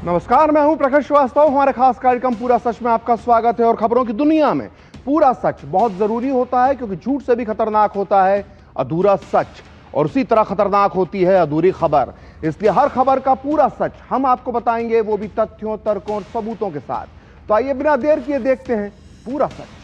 नमस्कार, मैं हूं प्रकाश श्रीवास्तव। हमारे खास कार्यक्रम पूरा सच में आपका स्वागत है। और खबरों की दुनिया में पूरा सच बहुत जरूरी होता है, क्योंकि झूठ से भी खतरनाक होता है अधूरा सच, और उसी तरह खतरनाक होती है अधूरी खबर। इसलिए हर खबर का पूरा सच हम आपको बताएंगे, वो भी तथ्यों, तर्कों और सबूतों के साथ। तो आइए बिना देर किए देखते हैं पूरा सच।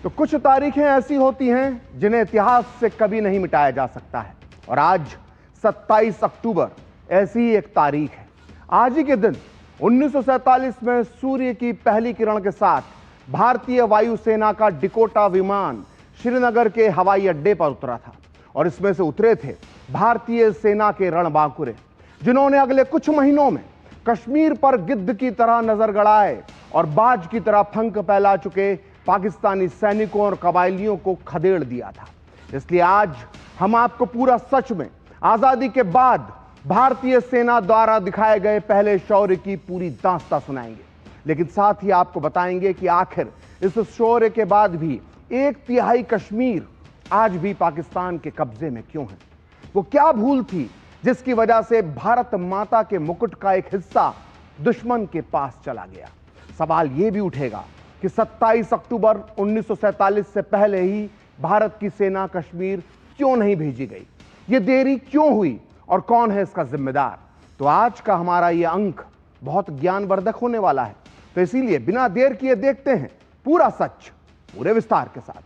तो कुछ तारीखें ऐसी होती हैं जिन्हें इतिहास से कभी नहीं मिटाया जा सकता है, और आज 27 अक्टूबर ऐसी ही एक तारीख है। आज ही के दिन 1947 में सूर्य की पहली किरण के साथ भारतीय वायुसेना का डकोटा विमान श्रीनगर के हवाई अड्डे पर उतरा था, और इसमें से उतरे थे भारतीय सेना के रणबांकुरे, जिन्होंने अगले कुछ महीनों में कश्मीर पर गिद्ध की तरह नजर गड़ाए और बाज की तरह फंक फैला चुके पाकिस्तानी सैनिकों और कबायलियों को खदेड़ दिया था। इसलिए आज हम आपको पूरा सच में आजादी के बाद भारतीय सेना द्वारा दिखाए गए पहले शौर्य की पूरी दास्तां सुनाएंगे, लेकिन साथ ही आपको बताएंगे कि आखिर इस शौर्य के बाद भी 1/3 कश्मीर आज भी पाकिस्तान के कब्जे में क्यों है। वो क्या भूल थी जिसकी वजह से भारत माता के मुकुट का एक हिस्सा दुश्मन के पास चला गया। सवाल यह भी उठेगा कि 27 अक्टूबर 1947 से पहले ही भारत की सेना कश्मीर क्यों नहीं भेजी गई, यह देरी क्यों हुई और कौन है इसका जिम्मेदार। तो आज का हमारा यह अंक बहुत ज्ञानवर्धक होने वाला है, तो इसीलिए बिना देर किए देखते हैं पूरा सच पूरे विस्तार के साथ।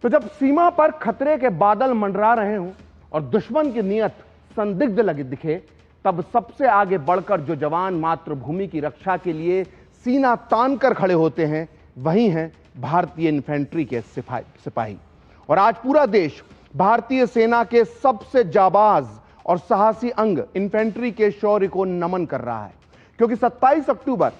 तो जब सीमा पर खतरे के बादल मंडरा रहे हों और दुश्मन की नीयत संदिग्ध लगी दिखे, तब सबसे आगे बढ़कर जो जवान मातृभूमि की रक्षा के लिए सीना तान कर खड़े होते हैं, वही हैं भारतीय इन्फेंट्री के सिपाही। और आज पूरा देश भारतीय सेना के सबसे जाबाज और साहसी अंग इन्फेंट्री के शौर्य को नमन कर रहा है, क्योंकि 27 अक्टूबर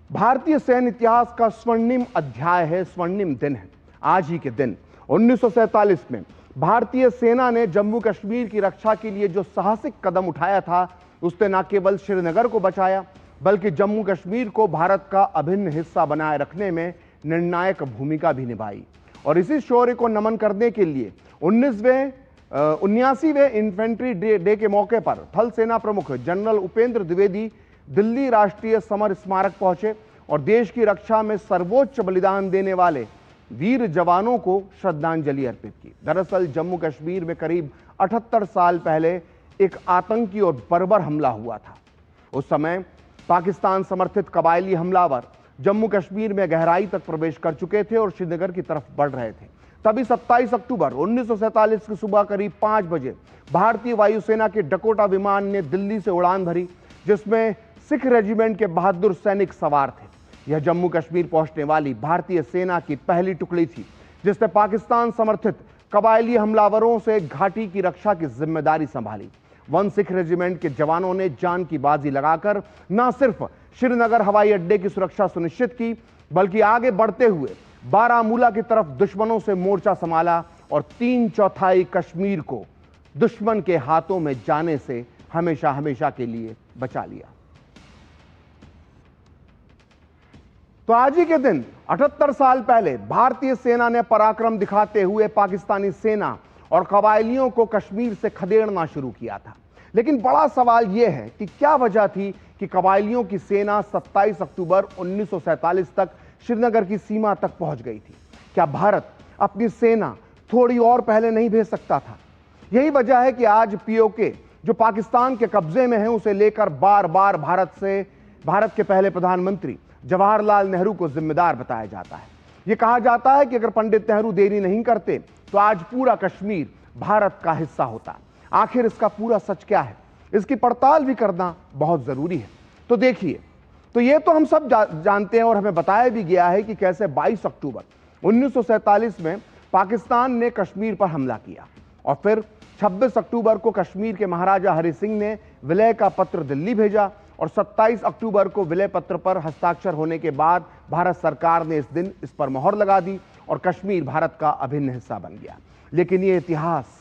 भारतीय सैन्य इतिहास का स्वर्णिम अध्याय है, स्वर्णिम दिन है। आज ही के दिन 1947 में भारतीय सेना ने जम्मू कश्मीर की रक्षा के लिए जो साहसिक कदम उठाया था, उसने न केवल श्रीनगर को बचाया, बल्कि जम्मू कश्मीर को भारत का अभिन्न हिस्सा बनाए रखने में निर्णायक भूमिका भी निभाई। और इसी शौर्य को नमन करने के लिए 79वें इन्फेंट्री डे के मौके पर थल सेना प्रमुख जनरल उपेंद्र द्विवेदी दिल्ली राष्ट्रीय समर स्मारक पहुंचे और देश की रक्षा में सर्वोच्च बलिदान देने वाले वीर जवानों को श्रद्धांजलि अर्पित की। दरअसल जम्मू कश्मीर में करीब 78 साल पहले एक आतंकी और बर्बर हमला हुआ था। उस समय पाकिस्तान समर्थित कबायली हमलावर जम्मू कश्मीर में गहराई तक प्रवेश कर चुके थे और श्रीनगर की तरफ बढ़ रहे थे। तभी 27 अक्टूबर 1947 की सुबह करीब 5 बजे भारतीय वायुसेना के डकोटा विमान ने दिल्ली से उड़ान भरी, जिसमें सिख रेजिमेंट के बहादुर सैनिक सवार थे। यह जम्मू कश्मीर पहुंचने वाली भारतीय सेना की पहली टुकड़ी थी, जिसने पाकिस्तान समर्थित कबायली हमलावरों से घाटी की रक्षा की जिम्मेदारी संभाली। 1 सिख रेजिमेंट के जवानों ने जान की बाजी लगाकर न सिर्फ श्रीनगर हवाई अड्डे की सुरक्षा सुनिश्चित की, बल्कि आगे बढ़ते हुए बारामूला की तरफ दुश्मनों से मोर्चा संभाला और 3/4 कश्मीर को दुश्मन के हाथों में जाने से हमेशा हमेशा के लिए बचा लिया। तो आज ही के दिन 78 साल पहले भारतीय सेना ने पराक्रम दिखाते हुए पाकिस्तानी सेना और कबायलियों को कश्मीर से खदेड़ना शुरू किया था। लेकिन बड़ा सवाल यह है कि क्या वजह थी कि कबायलियों की सेना 27 अक्टूबर 1947 तक श्रीनगर की सीमा तक पहुंच गई थी। क्या भारत अपनी सेना थोड़ी और पहले नहीं भेज सकता था? यही वजह है कि आज पीओके जो पाकिस्तान के कब्जे में है, उसे लेकर बार बार भारत के पहले प्रधानमंत्री जवाहरलाल नेहरू को जिम्मेदार बताया जाता है। यह कहा जाता है कि अगर पंडित नेहरू देरी नहीं करते तो आज पूरा कश्मीर भारत का हिस्सा होता। आखिर इसका पूरा सच क्या है, इसकी पड़ताल भी करना बहुत जरूरी है। तो देखिए, तो ये तो हम सब जानते हैं और हमें बताया भी गया है कि कैसे 22 अक्टूबर 1947 में पाकिस्तान ने कश्मीर पर हमला किया और फिर 26 अक्टूबर को कश्मीर के महाराजा हरि सिंह ने विलय का पत्र दिल्ली भेजा और 27 अक्टूबर को विलय पत्र पर हस्ताक्षर होने के बाद भारत सरकार ने इस दिन इस पर मोहर लगा दी और कश्मीर भारत का अभिन्न हिस्सा बन गया। लेकिन ये इतिहास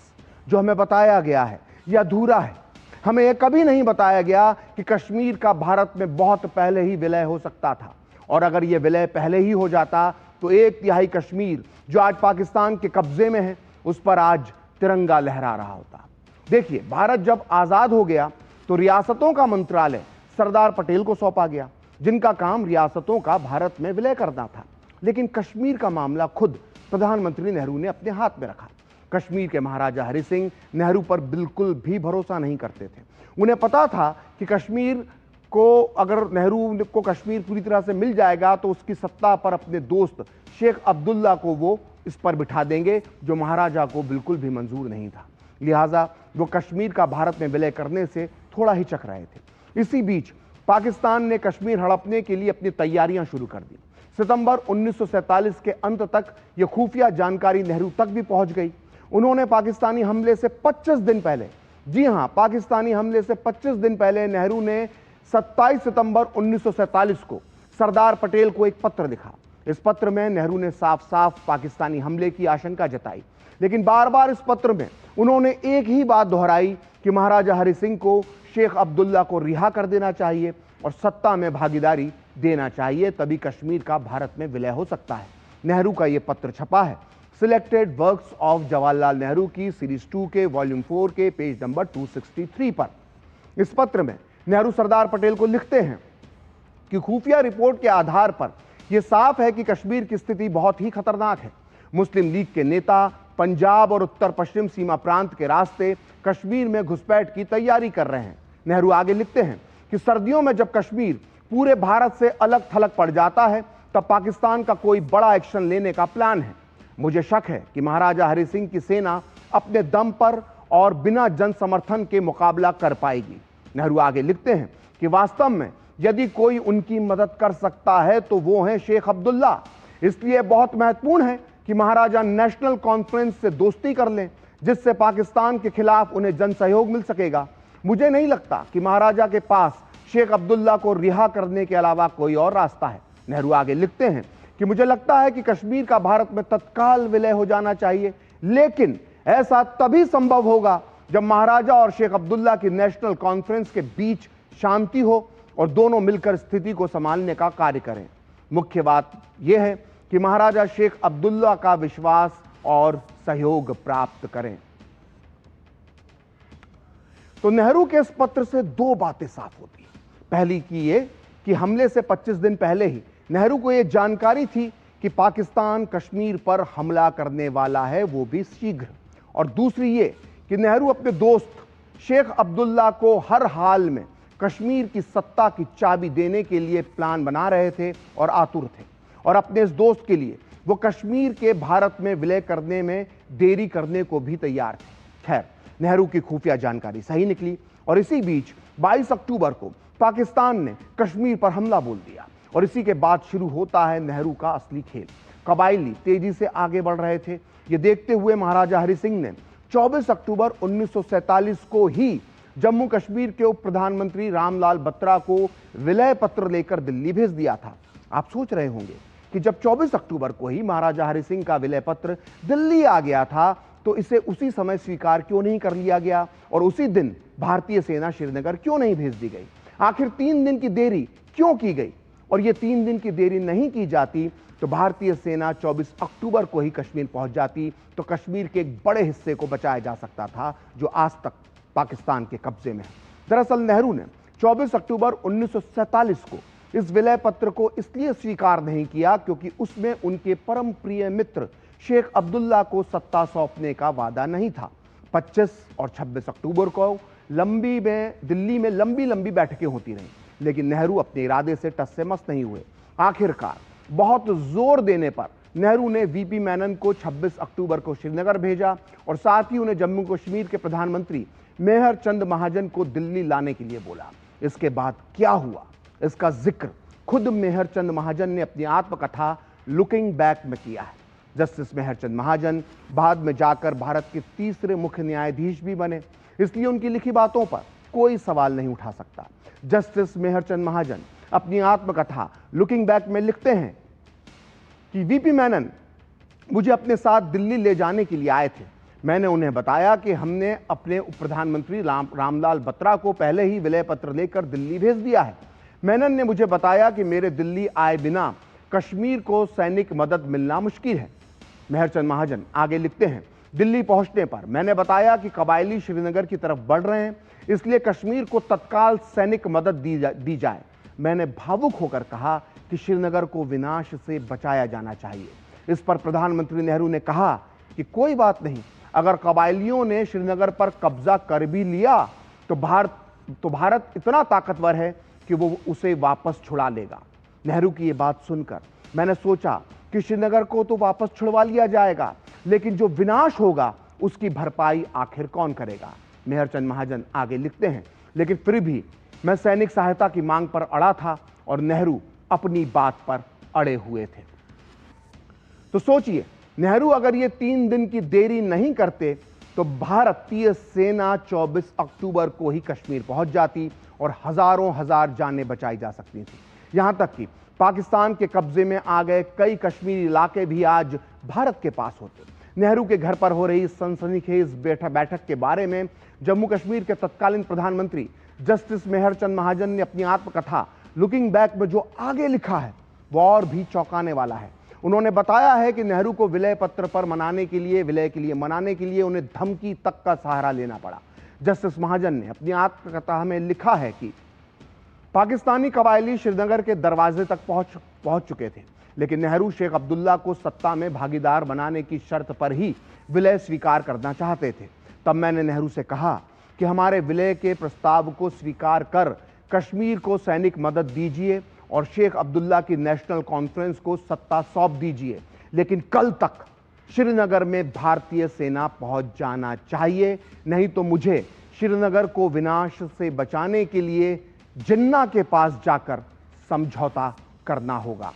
जो हमें बताया गया है यह अधूरा है। हमें यह कभी नहीं बताया गया कि कश्मीर का भारत में बहुत पहले ही विलय हो सकता था, और अगर यह विलय पहले ही हो जाता तो 1/3 कश्मीर जो आज पाकिस्तान के कब्जे में है उस पर आज तिरंगा लहरा रहा होता। देखिए, भारत जब आजाद हो गया तो रियासतों का मंत्रालय सरदार पटेल को सौंपा गया, जिनका काम रियासतों का भारत में विलय करना था। लेकिन कश्मीर का मामला खुद प्रधानमंत्री नेहरू ने अपने हाथ में रखा। कश्मीर के महाराजा हरि सिंह नेहरू पर बिल्कुल भी भरोसा नहीं करते थे। उन्हें पता था कि कश्मीर को, अगर नेहरू को कश्मीर पूरी तरह से मिल जाएगा तो उसकी सत्ता पर अपने दोस्त शेख अब्दुल्ला को वो इस पर बिठा देंगे, जो महाराजा को बिल्कुल भी मंजूर नहीं था। लिहाजा वो कश्मीर का भारत में विलय करने से थोड़ा हिचक रहे थे। इसी बीच पाकिस्तान ने कश्मीर हड़पने के लिए अपनी तैयारियां शुरू कर दी। सितंबर 1947 के अंत तक यह खुफिया जानकारी नेहरू तक भी पहुंच गई। उन्होंने पाकिस्तानी हमले से 25 दिन पहले, जी हां, पाकिस्तानी हमले से 25 दिन पहले नेहरू ने 27 सितंबर 1947 को सरदार पटेल को एक पत्र लिखा। इस पत्र में नेहरू ने साफ साफ पाकिस्तानी हमले की आशंका जताई, लेकिन बार बार इस पत्र में उन्होंने एक ही बात दोहराई कि महाराजा हरि सिंह को शेख अब्दुल्ला को रिहा कर देना चाहिए और सत्ता में भागीदारी देना चाहिए, तभी कश्मीर का भारत में विलय हो सकता है। नेहरू का यह पत्र छपा है selected works of Jawaharlal Nehru की सीरीज 2 के वॉल्यूम 4 के पेज नंबर 263 पर। इस पत्र में नेहरू सरदार पटेल को लिखते हैं कि खुफिया रिपोर्ट के आधार पर यह साफ है कि कश्मीर की स्थिति बहुत ही खतरनाक है। मुस्लिम लीग के नेता पंजाब और उत्तर पश्चिम सीमा प्रांत के रास्ते कश्मीर में घुसपैठ की तैयारी कर रहे हैं। नेहरू आगे लिखते हैं कि सर्दियों में जब कश्मीर पूरे भारत से अलग थलग पड़ जाता है तब पाकिस्तान का कोई बड़ा एक्शन लेने का प्लान है। मुझे शक है कि महाराजा हरि सिंह की सेना अपने दम पर और बिना जन समर्थन के मुकाबला कर पाएगी। नेहरू आगे लिखते हैं कि वास्तव में यदि कोई उनकी मदद कर सकता है तो वो है शेख अब्दुल्ला। इसलिए बहुत महत्वपूर्ण है कि महाराजा नेशनल कॉन्फ्रेंस से दोस्ती कर लें, जिससे पाकिस्तान के खिलाफ उन्हें जन सहयोग मिल सकेगा। मुझे नहीं लगता कि महाराजा के पास शेख अब्दुल्ला को रिहा करने के अलावा कोई और रास्ता है। नेहरू आगे लिखते हैं कि मुझे लगता है कि कश्मीर का भारत में तत्काल विलय हो जाना चाहिए, लेकिन ऐसा तभी संभव होगा जब महाराजा और शेख अब्दुल्ला की नेशनल कॉन्फ्रेंस के बीच शांति हो और दोनों मिलकर स्थिति को संभालने का कार्य करें। मुख्य बात यह है कि महाराजा शेख अब्दुल्ला का विश्वास और सहयोग प्राप्त करें। तो नेहरू के इस पत्र से दो बातें साफ होती हैं। पहली की ये कि हमले से 25 दिन पहले ही नेहरू को यह जानकारी थी कि पाकिस्तान कश्मीर पर हमला करने वाला है, वो भी शीघ्र। और दूसरी ये कि नेहरू अपने दोस्त शेख अब्दुल्ला को हर हाल में कश्मीर की सत्ता की चाबी देने के लिए प्लान बना रहे थे और आतुर थे, और अपने इस दोस्त के लिए वो कश्मीर के भारत में विलय करने में देरी करने को भी तैयार थे। खैर, नेहरू की खुफिया जानकारी सही निकली और इसी बीच 22 अक्टूबर को पाकिस्तान ने कश्मीर पर हमला बोल दिया और इसी के बाद शुरू होता है नेहरू का असली खेल। कबायली तेजी से आगे बढ़ रहे थे। ये देखते हुए महाराजा हरि सिंह ने 24 अक्टूबर 1947 को ही जम्मू कश्मीर के उप प्रधानमंत्री रामलाल बत्रा को विलय पत्र लेकर दिल्ली भेज दिया था। आप सोच रहे होंगे कि जब 24 अक्टूबर को ही महाराजा हरि सिंह का विलय पत्र दिल्ली आ गया था तो इसे उसी समय स्वीकार क्यों नहीं कर लिया गया और उसी दिन भारतीय सेना श्रीनगर क्यों नहीं भेज दी गई? आखिर 3 दिन की देरी क्यों की गई? और ये 3 दिन की देरी नहीं की जाती तो भारतीय सेना 24 अक्टूबर को ही कश्मीर पहुंच जाती, तो कश्मीर के एक बड़े हिस्से को बचाया जा सकता था जो आज तक पाकिस्तान के कब्जे में है। दरअसल नेहरू ने 24 अक्टूबर 1947 को इस विलय पत्र को इसलिए स्वीकार नहीं किया क्योंकि उसमें उनके परम प्रिय मित्र शेख अब्दुल्ला को सत्ता सौंपने का वादा नहीं था। 25 और 26 अक्टूबर को दिल्ली में लंबी बैठकें होती रहीं, लेकिन नेहरू अपने इरादे से टस से मस नहीं हुए। आखिरकार बहुत जोर देने पर नेहरू ने वीपी मेनन को 26 अक्टूबर को श्रीनगर भेजा और साथ ही उन्हें जम्मू कश्मीर के प्रधानमंत्री मेहर चंद महाजन को दिल्ली लाने के लिए बोला। इसके बाद क्या हुआ, इसका जिक्र खुद मेहर चंद महाजन ने अपनी आत्मकथा लुकिंग बैक में किया है। जस्टिस मेहर चंद महाजन बाद में जाकर भारत के तीसरे मुख्य न्यायाधीश भी बने, इसलिए उनकी लिखी बातों पर कोई सवाल नहीं उठा सकता। जस्टिस मेहर चंद महाजन अपनी आत्मकथा लुकिंग बैक में लिखते हैं कि वीपी मेनन मुझे अपने साथ दिल्ली ले जाने के लिए आए थे। मैंने उन्हें बताया कि हमने अपने उप प्रधानमंत्री रामलाल बत्रा को पहले ही विलय पत्र लेकर दिल्ली भेज दिया है। मेनन ने मुझे बताया कि मेरे दिल्ली आए बिना कश्मीर को सैनिक मदद मिलना मुश्किल है। मेहरचंद महाजन आगे लिखते हैं, दिल्ली पहुंचने पर मैंने बताया कि कबायली श्रीनगर की तरफ बढ़ रहे हैं, इसलिए कश्मीर को तत्काल सैनिक मदद दी जाए। मैंने भावुक होकर कहा कि श्रीनगर को विनाश से बचाया जाना चाहिए। इस पर प्रधानमंत्री नेहरू ने कहा कि कोई बात नहीं, अगर कबायलियों ने श्रीनगर पर कब्जा कर भी लिया तो भारत इतना ताकतवर है कि वो उसे वापस छुड़ा लेगा। नेहरू की ये बात सुनकर मैंने सोचा कि श्रीनगर को तो वापस छुड़वा लिया जाएगा, लेकिन जो विनाश होगा उसकी भरपाई आखिर कौन करेगा। मेहरचंद महाजन आगे लिखते हैं, लेकिन फिर भी मैं सैनिक सहायता की मांग पर अड़ा था और नेहरू अपनी बात पर अड़े हुए थे। तो सोचिए, नेहरू अगर ये 3 दिन की देरी नहीं करते तो भारतीय सेना 24 अक्टूबर को ही कश्मीर पहुंच जाती और हजारों हजार जानें बचाई जा सकती थी। यहां तक कि पाकिस्तान के कब्जे में आ गए कई कश्मीरी इलाके भी आज भारत के पास होते। नेहरू के घर पर हो रही सनसनीखेज बैठक के बारे में जम्मू कश्मीर के तत्कालीन प्रधानमंत्री जस्टिस मेहरचंद महाजन ने अपनी आत्मकथा लुकिंग बैक में जो आगे लिखा है वो और भी चौंकाने वाला है। उन्होंने बताया है कि नेहरू को विलय पत्र पर विलय के लिए मनाने के लिए उन्हें धमकी तक का सहारा लेना पड़ा। जस्टिस महाजन ने अपनी आत्मकथा में लिखा है कि पाकिस्तानी कबायली श्रीनगर के दरवाजे तक पहुंच चुके थे, लेकिन नेहरू शेख अब्दुल्ला को सत्ता में भागीदार बनाने की शर्त पर ही विलय स्वीकार करना चाहते थे। तब मैंने नेहरू से कहा कि हमारे विलय के प्रस्ताव को स्वीकार कर कश्मीर को सैनिक मदद दीजिए और शेख अब्दुल्ला की नेशनल कॉन्फ्रेंस को सत्ता सौंप दीजिए, लेकिन कल तक श्रीनगर में भारतीय सेना पहुंच जाना चाहिए, नहीं तो मुझे श्रीनगर को विनाश से बचाने के लिए जिन्ना के पास जाकर समझौता करना होगा।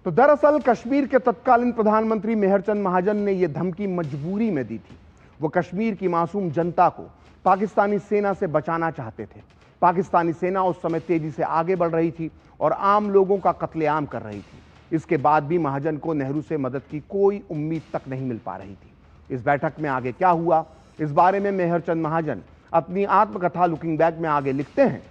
तो दरअसल कश्मीर के तत्कालीन प्रधानमंत्री मेहरचंद महाजन ने यह धमकी मजबूरी में दी थी। वो कश्मीर की मासूम जनता को पाकिस्तानी सेना से बचाना चाहते थे। पाकिस्तानी सेना उस समय तेजी से आगे बढ़ रही थी और आम लोगों का कत्लेआम कर रही थी। इसके बाद भी महाजन को नेहरू से मदद की कोई उम्मीद तक नहीं मिल पा रही थी। इस बैठक में आगे क्या हुआ, इस बारे में मेहरचंद महाजन अपनी आत्मकथा लुकिंग बैक में आगे लिखते हैं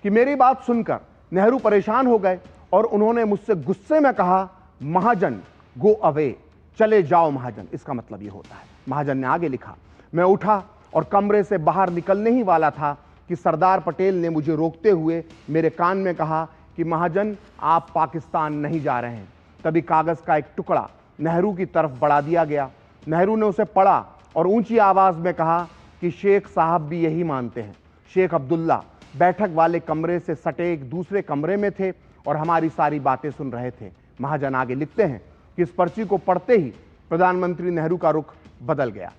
कि मेरी बात सुनकर नेहरू परेशान हो गए और उन्होंने मुझसे गुस्से में कहा, महाजन गो अवे, चले जाओ महाजन। इसका मतलब यह होता है। महाजन ने आगे लिखा, मैं उठा और कमरे से बाहर निकलने ही वाला था कि सरदार पटेल ने मुझे रोकते हुए मेरे कान में कहा कि महाजन आप पाकिस्तान नहीं जा रहे हैं। तभी कागज का एक टुकड़ा नेहरू की तरफ बढ़ा दिया गया। नेहरू ने उसे पढ़ा और ऊंची आवाज में कहा कि शेख साहब भी यही मानते हैं। शेख अब्दुल्ला बैठक वाले कमरे से सटे एक दूसरे कमरे में थे और हमारी सारी बातें सुन रहे थे। महाजन आगे लिखते हैं कि इस पर्ची को पढ़ते ही प्रधानमंत्री नेहरू का रुख बदल गया।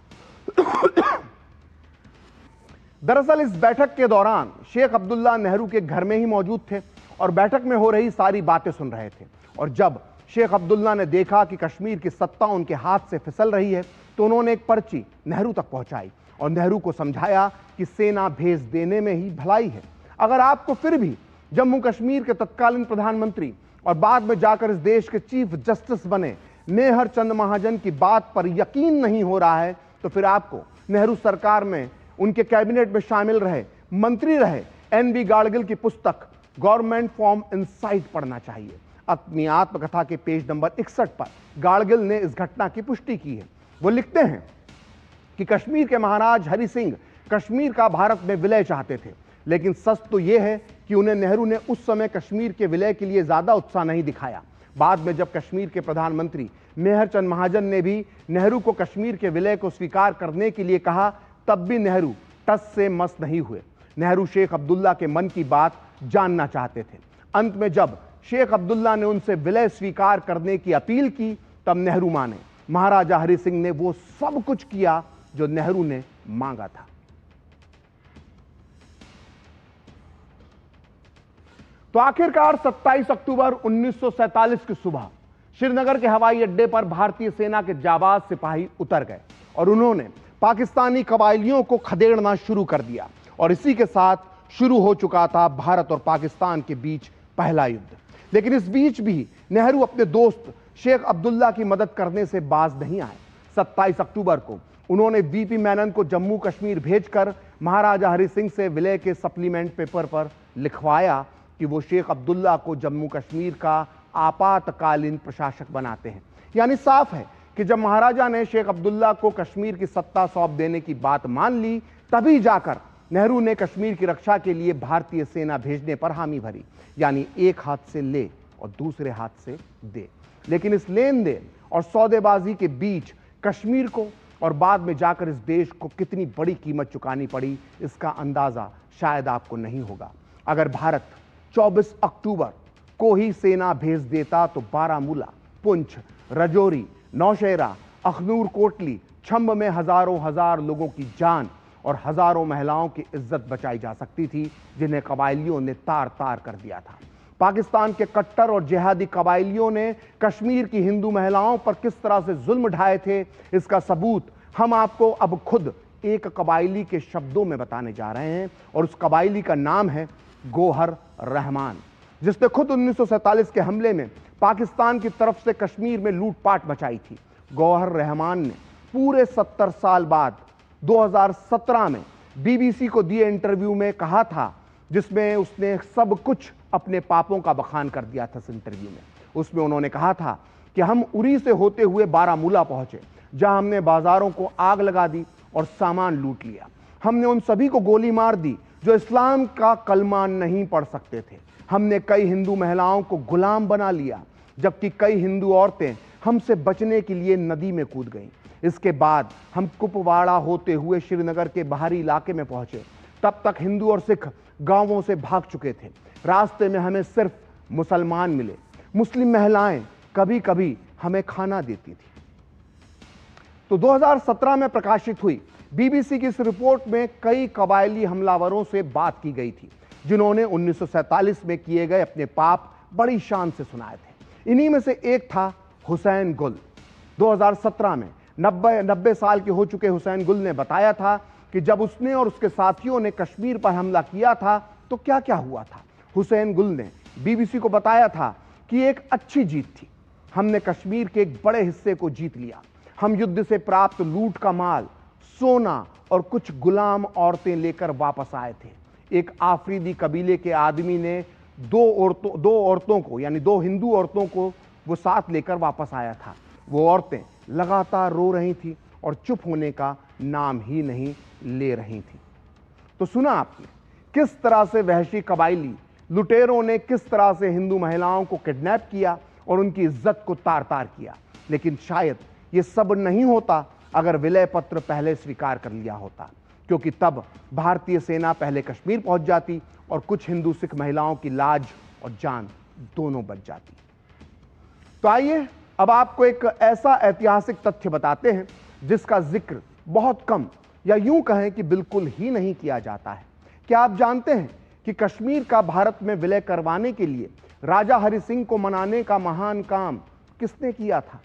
दरअसल इस बैठक के दौरान शेख अब्दुल्ला नेहरू के घर में ही मौजूद थे और बैठक में हो रही सारी बातें सुन रहे थे। और जब शेख अब्दुल्ला ने देखा कि कश्मीर की सत्ता उनके हाथ से फिसल रही है तो उन्होंने एक पर्ची नेहरू तक पहुंचाई और नेहरू को समझाया कि सेना भेज देने में ही भलाई है। अगर आपको फिर भी जम्मू कश्मीर के तत्कालीन प्रधानमंत्री और बाद में जाकर इस देश के चीफ जस्टिस बने मेहरचंद महाजन की बात पर यकीन नहीं हो रहा है तो फिर आपको नेहरू सरकार में उनके कैबिनेट में शामिल रहे मंत्री रहे एनबी गाडगिल की पुस्तक गवर्नमेंट फ्रॉम इनसाइड पढ़ना चाहिए। अपनी आत्मकथा के पेज नंबर 61 पर गाडगिल ने इस घटना की पुष्टि की है। वो लिखते हैं कि कश्मीर के महाराज हरि सिंह कश्मीर का भारत में विलय चाहते थे, लेकिन सच तो यह है कि उन्हें नेहरू ने उस समय कश्मीर के विलय के लिए ज्यादा उत्साह नहीं दिखाया। बाद में जब कश्मीर के प्रधानमंत्री मेहरचंद महाजन ने भी नेहरू को कश्मीर के विलय को स्वीकार करने के लिए कहा, तब भी नेहरू टस से मस नहीं हुए। नेहरू शेख अब्दुल्ला के मन की बात जानना चाहते थे। अंत में जब शेख अब्दुल्ला ने उनसे विलय स्वीकार करने की अपील की तब नेहरू माने। महाराजा हरि सिंह ने वो सब कुछ किया जो नेहरू ने मांगा था। तो आखिरकार 27 अक्टूबर 1947 की सुबह श्रीनगर के हवाई अड्डे पर भारतीय सेना के जाबाज सिपाही उतर गए और उन्होंने पाकिस्तानी कबायलियों को खदेड़ना शुरू कर दिया और इसी के साथ शुरू हो चुका था भारत और पाकिस्तान के बीच पहला युद्ध। लेकिन इस बीच भी नेहरू अपने दोस्त शेख अब्दुल्ला की मदद करने से बाज नहीं आए। 27 अक्टूबर को उन्होंने वीपी मेनन को जम्मू कश्मीर भेजकर महाराजा हरि सिंह से विलय के सप्लीमेंट पेपर पर लिखवाया कि वो शेख अब्दुल्ला को जम्मू कश्मीर का आपातकालीन प्रशासक बनाते हैं। यानी साफ है कि जब महाराजा ने शेख अब्दुल्ला को कश्मीर की सत्ता सौंप देने की बात मान ली, तभी जाकर नेहरू ने कश्मीर की रक्षा के लिए भारतीय सेना भेजने पर हामी भरी। यानी एक हाथ से ले और दूसरे हाथ से दे। लेकिन इस लेन देन और सौदेबाजी के बीच कश्मीर को और बाद में जाकर इस देश को कितनी बड़ी कीमत चुकानी पड़ी, इसका अंदाजा शायद आपको नहीं होगा। अगर भारत 24 अक्टूबर को ही सेना भेज देता तो बारामूला, पुंछ, रजौरी, नौशेरा, अखनूर कोटली, छंब में हजार लोगों की जान और हजारों महिलाओं की इज्जत बचाई जा सकती थी, जिन्हें कबायलियों ने तार तार कर दिया था। पाकिस्तान के कट्टर और जिहादी कबायलियों ने कश्मीर की हिंदू महिलाओं पर किस तरह से जुल्म ढाए थे, इसका सबूत हम आपको अब खुद एक कबायली के शब्दों में बताने जा रहे हैं। और उस कबायली का नाम है गौहर रहमान, जिसने खुद 1947 के हमले में पाकिस्तान की तरफ से कश्मीर में लूटपाट मचाई थी। गौहर रहमान ने पूरे 70 साल बाद 2017 में बीबीसी को दिए इंटरव्यू में कहा था, जिसमें उसने सब कुछ अपने पापों का बखान कर दिया था। इस इंटरव्यू में उसमें उन्होंने कहा था कि हम उरी से होते हुए बारामूला पहुंचे, जहां हमने बाजारों को आग लगा दी और सामान लूट लिया। हमने उन सभी को गोली मार दी जो इस्लाम का कलमा नहीं पढ़ सकते थे। हमने कई हिंदू महिलाओं को गुलाम बना लिया, जबकि कई हिंदू औरतें हमसे बचने के लिए नदी में कूद गईं। इसके बाद हम कुपवाड़ा होते हुए श्रीनगर के बाहरी इलाके में पहुंचे। तब तक हिंदू और सिख गांवों से भाग चुके थे। रास्ते में हमें सिर्फ मुसलमान मिले। मुस्लिम महिलाएं कभी कभी हमें खाना देती थी। तो 2017 में प्रकाशित हुई बीबीसी की इस रिपोर्ट में कई कबायली हमलावरों से बात की गई थी, जिन्होंने 1947 में किए गए अपने पाप बड़ी शान से सुनाए थे। इन्हीं में से एक था हुसैन गुल। 2017 में 90 साल के हो चुके हुसैन गुल ने बताया था कि जब उसने और उसके साथियों ने कश्मीर पर हमला किया था तो क्या क्या हुआ था। हुसैन गुल ने बीबीसी को बताया था कि एक अच्छी जीत थी। हमने कश्मीर के एक बड़े हिस्से को जीत लिया। हम युद्ध से प्राप्त लूट का माल, सोना और कुछ गुलाम औरतें लेकर वापस आए थे। एक आफरीदी कबीले के आदमी ने दो औरतों को, यानी 2 हिंदू औरतों को वो साथ लेकर वापस आया था। वो औरतें लगातार रो रही थी और चुप होने का नाम ही नहीं ले रही थी। तो सुना आपने किस तरह से वहशी कबायली लुटेरों ने किस तरह से हिंदू महिलाओं को किडनैप किया और उनकी इज्जत को तार तार किया। लेकिन शायद ये सब नहीं होता अगर विलय पत्र पहले स्वीकार कर लिया होता, क्योंकि तब भारतीय सेना पहले कश्मीर पहुंच जाती और कुछ हिंदू सिख महिलाओं की लाज और जान दोनों बच जाती। तो आइए अब आपको एक ऐसा ऐतिहासिक तथ्य बताते हैं जिसका जिक्र बहुत कम या यूं कहें कि बिल्कुल ही नहीं किया जाता है। क्या आप जानते हैं कि कश्मीर का भारत में विलय करवाने के लिए राजा हरि सिंह को मनाने का महान काम किसने किया था?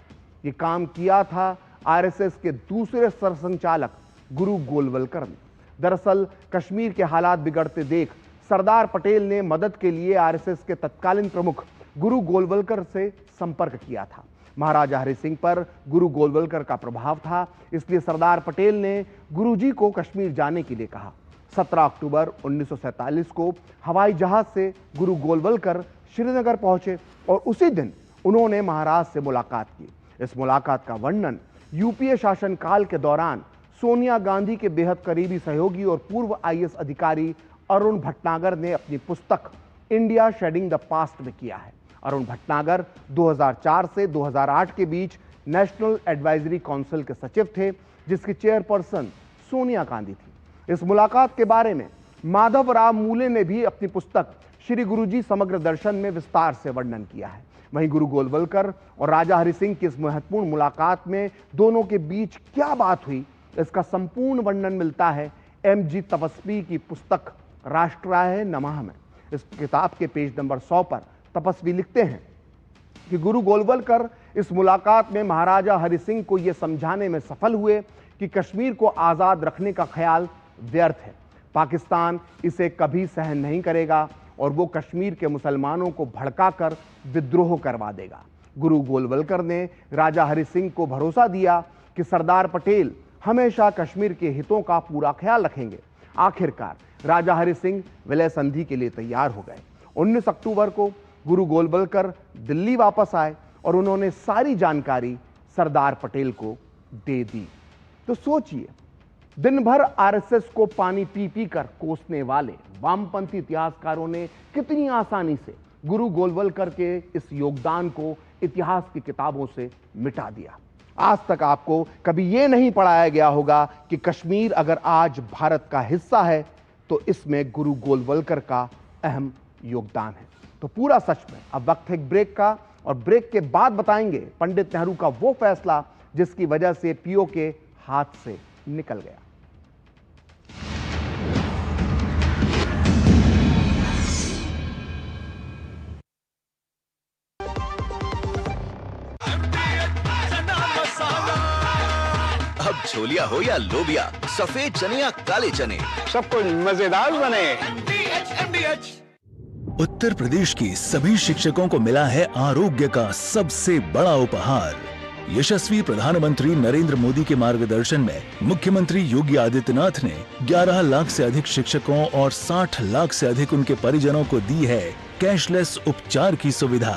ये काम किया था आरएसएस के दूसरे सरसंचालक गुरु गोलवलकर ने। दरअसल कश्मीर के हालात बिगड़ते देख सरदार पटेल ने मदद के लिए आरएसएस के तत्कालीन प्रमुख गुरु गोलवलकर से संपर्क किया था। महाराजा हरि सिंह पर गुरु गोलवलकर का प्रभाव था, इसलिए सरदार पटेल ने गुरुजी को कश्मीर जाने के लिए कहा। 17 अक्टूबर 1947 को हवाई जहाज से गुरु गोलवलकर श्रीनगर पहुंचे और उसी दिन उन्होंने महाराज से मुलाकात की। इस मुलाकात का वर्णन यूपीए शासनकाल के दौरान सोनिया गांधी के बेहद करीबी सहयोगी और पूर्व आईएएस अधिकारी अरुण भटनागर ने अपनी पुस्तक इंडिया शेडिंग द पास्ट में किया है। अरुण भटनागर 2004 से 2008 के बीच नेशनल एडवाइजरी काउंसिल के सचिव थे, जिसकी चेयरपर्सन सोनिया गांधी थी। इस मुलाकात के बारे में माधव राव मूले ने भी अपनी पुस्तक श्री गुरुजी समग्र दर्शन में विस्तार से वर्णन किया है। वहीं गुरु गोलवलकर और राजा हरि सिंह की इस महत्वपूर्ण मुलाकात में दोनों के बीच क्या बात हुई, इसका संपूर्ण वर्णन मिलता है एमजी तपस्वी की पुस्तक राष्ट्राय नमः में। इस किताब के पेज नंबर 100 पर तपस्वी लिखते हैं कि गुरु गोलवलकर इस मुलाकात में महाराजा हरि सिंह को यह समझाने में सफल हुए कि कश्मीर को आजाद रखने का ख्याल व्यर्थ है, पाकिस्तान इसे कभी सहन नहीं करेगा और वो कश्मीर के मुसलमानों को भड़काकर विद्रोह करवा देगा। गुरु गोलवलकर ने राजा हरि सिंह को भरोसा दिया कि सरदार पटेल हमेशा कश्मीर के हितों का पूरा ख्याल रखेंगे। आखिरकार राजा हरि सिंह विलय संधि के लिए तैयार हो गए 19 अक्टूबर को गुरु गोलवलकर दिल्ली वापस आए और उन्होंने सारी जानकारी सरदार पटेल को दे दी। तो सोचिए, दिन भर आरएसएस को पानी पी पी कर कोसने वाले वामपंथी इतिहासकारों ने कितनी आसानी से गुरु गोलवलकर के इस योगदान को इतिहास की किताबों से मिटा दिया। आज तक आपको कभी यह नहीं पढ़ाया गया होगा कि कश्मीर अगर आज भारत का हिस्सा है तो इसमें गुरु गोलवलकर का अहम योगदान है। तो पूरा सच में अब वक्त है ब्रेक का, और ब्रेक के बाद बताएंगे पंडित नेहरू का वो फैसला जिसकी वजह से पीओके हाथ से निकल गया। अब छोलिया हो या लोबिया, सफेद चने या काले चने, सब कुछ मजेदार बने। उत्तर प्रदेश के सभी शिक्षकों को मिला है आरोग्य का सबसे बड़ा उपहार। यशस्वी प्रधानमंत्री नरेंद्र मोदी के मार्गदर्शन में मुख्यमंत्री योगी आदित्यनाथ ने 11 लाख से अधिक शिक्षकों और 60 लाख से अधिक उनके परिजनों को दी है कैशलेस उपचार की सुविधा।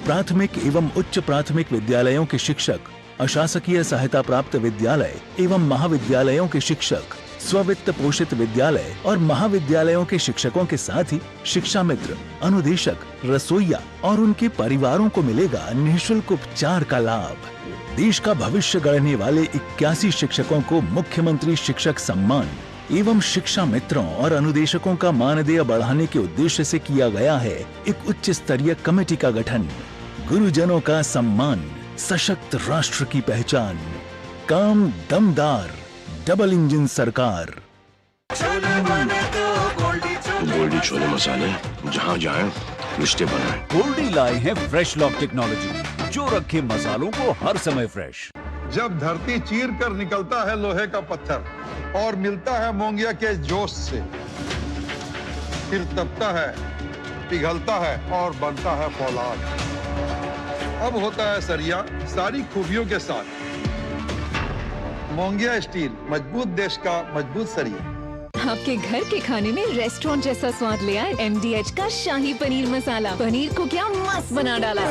प्राथमिक एवं उच्च प्राथमिक विद्यालयों के शिक्षक, अशासकीय सहायता प्राप्त विद्यालय एवं महाविद्यालयों के शिक्षक, स्ववित्त पोषित विद्यालय और महाविद्यालयों के शिक्षकों के साथ ही शिक्षा मित्र, अनुदेशक, रसोइया और उनके परिवारों को मिलेगा निःशुल्क उपचार का लाभ। देश का भविष्य गढ़ने वाले 81 शिक्षकों को मुख्यमंत्री शिक्षक सम्मान एवं शिक्षा मित्रों और अनुदेशकों का मानदेय बढ़ाने के उद्देश्य से किया गया है एक उच्च स्तरीय कमेटी का गठन। गुरुजनों का सम्मान, सशक्त राष्ट्र की पहचान, काम दमदार, डबल इंजन सरकार। गोल्डी छोले मसाले जहाँ जाए रिश्ते बनाए। गोल्डी लाए हैं फ्रेश लॉक टेक्नोलॉजी जो रखे मसालों को हर समय फ्रेश। जब धरती चीर कर निकलता है लोहे का पत्थर और मिलता है मोंगिया के जोश से, फिर तपता है, पिघलता है और बनता है फौलाद। अब होता है सरिया सारी खूबियों के साथ। मोंगिया स्टील, मजबूत देश का मजबूत सरिया। आपके घर के खाने में रेस्टोरेंट जैसा स्वाद ले आए MDH का शाही पनीर मसाला। पनीर को क्या मस्त बना डाला।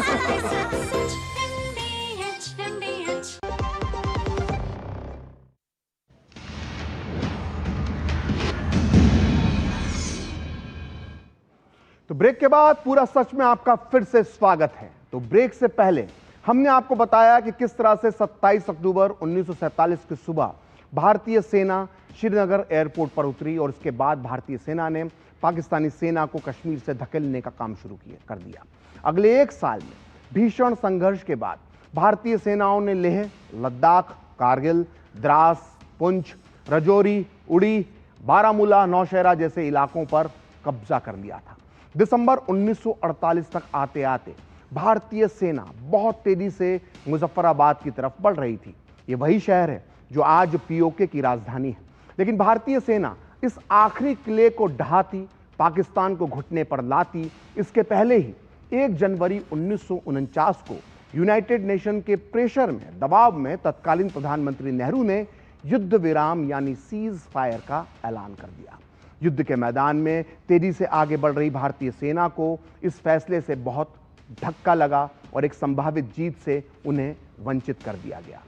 तो ब्रेक के बाद पूरा सच में आपका फिर से स्वागत है। तो ब्रेक से पहले हमने आपको बताया कि किस तरह से 27 अक्टूबर 1947 की सुबह भारतीय सेना श्रीनगर एयरपोर्ट पर उतरी और इसके बाद भारतीय सेना ने पाकिस्तानी सेना को कश्मीर से धकेलने का काम शुरू कर दिया। अगले एक साल में भीषण संघर्ष के बाद भारतीय सेनाओं ने लेह, लद्दाख, कारगिल, द्रास, पुंछ, रजौरी, उड़ी, बारामूला, नौशहरा जैसे इलाकों पर कब्जा कर लिया था। दिसंबर 1948 तक आते आते भारतीय सेना बहुत तेजी से मुजफ्फराबाद की तरफ बढ़ रही थी। ये वही शहर है जो आज पीओके की राजधानी है। लेकिन भारतीय सेना इस आखिरी किले को ढहाती, पाकिस्तान को घुटने पर लाती, इसके पहले ही 1 जनवरी 1949 को यूनाइटेड नेशन के प्रेशर में, दबाव में तत्कालीन प्रधानमंत्री नेहरू ने युद्ध विराम यानी सीज फायर का ऐलान कर दिया। युद्ध के मैदान में तेजी से आगे बढ़ रही भारतीय सेना को इस फैसले से बहुत धक्का लगा और एक संभावित जीत से उन्हें वंचित कर दिया गया।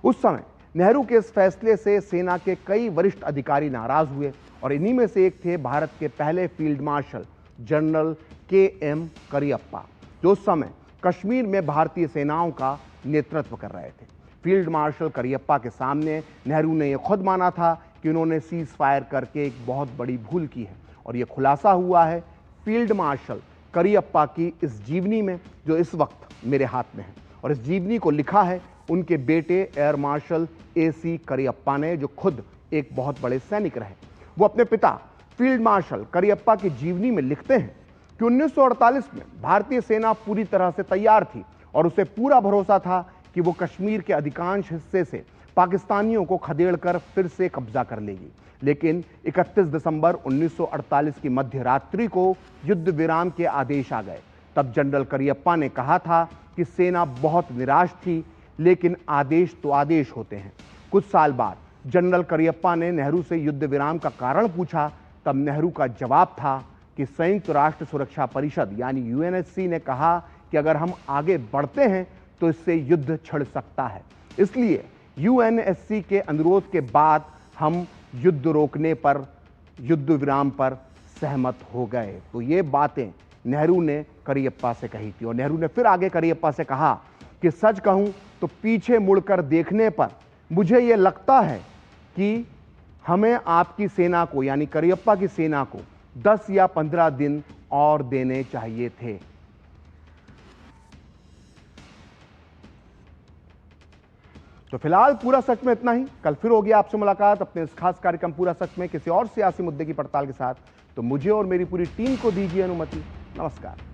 उस समय नेहरू के इस फैसले से सेना के कई वरिष्ठ अधिकारी नाराज हुए और इन्हीं में से एक थे भारत के पहले field marshal general KM Cariappa, जो उस समय कश्मीर में भारतीय सेनाओं का नेतृत्व कर रहे थे। फील्ड मार्शल करियप्पा के सामने नेहरू ने यह खुद माना था कि उन्होंने सीज फायर करके एक बहुत बड़ी भूल की है, और यह खुलासा हुआ है फील्ड मार्शल करियप्पा की इस जीवनी में जो इस वक्त मेरे हाथ में है। और इस जीवनी को लिखा है उनके बेटे एयर मार्शल AC करियप्पा ने, जो खुद एक बहुत बड़े सैनिक रहे। वो अपने पिता फील्ड मार्शल करियप्पा की जीवनी में लिखते हैं कि 1948 में भारतीय सेना पूरी तरह से तैयार थी और उसे पूरा भरोसा था कि वो कश्मीर के अधिकांश हिस्से से पाकिस्तानियों को खदेड़कर फिर से कब्जा कर लेगी। लेकिन 31 दिसंबर 1948 की मध्य रात्रि को युद्ध विराम के आदेश आ गए। तब जनरल करियप्पा ने कहा था कि सेना बहुत निराश थी, लेकिन आदेश तो आदेश होते हैं। कुछ साल बाद जनरल करियप्पा ने नेहरू से युद्ध विराम का कारण पूछा, तब नेहरू का जवाब था कि संयुक्त राष्ट्र सुरक्षा परिषद यानी यूएनएससी ने कहा कि अगर हम आगे बढ़ते हैं तो इससे युद्ध छिड़ सकता है। इसलिए यूएनएससी के अनुरोध के बाद हम युद्ध रोकने पर, युद्ध विराम पर सहमत हो गए। तो ये बातें नेहरू ने करियप्पा से कही थी। और नेहरू ने फिर आगे करियप्पा से कहा कि सच कहूं तो पीछे मुड़कर देखने पर मुझे यह लगता है कि हमें आपकी सेना को, यानी करियप्पा की सेना को 10 या 15 दिन और देने चाहिए थे। तो फिलहाल पूरा सच में इतना ही। कल फिर होगी आपसे मुलाकात अपने इस खास कार्यक्रम पूरा सच में किसी और सियासी मुद्दे की पड़ताल के साथ। तो मुझे और मेरी पूरी टीम को दीजिए अनुमति। नमस्कार।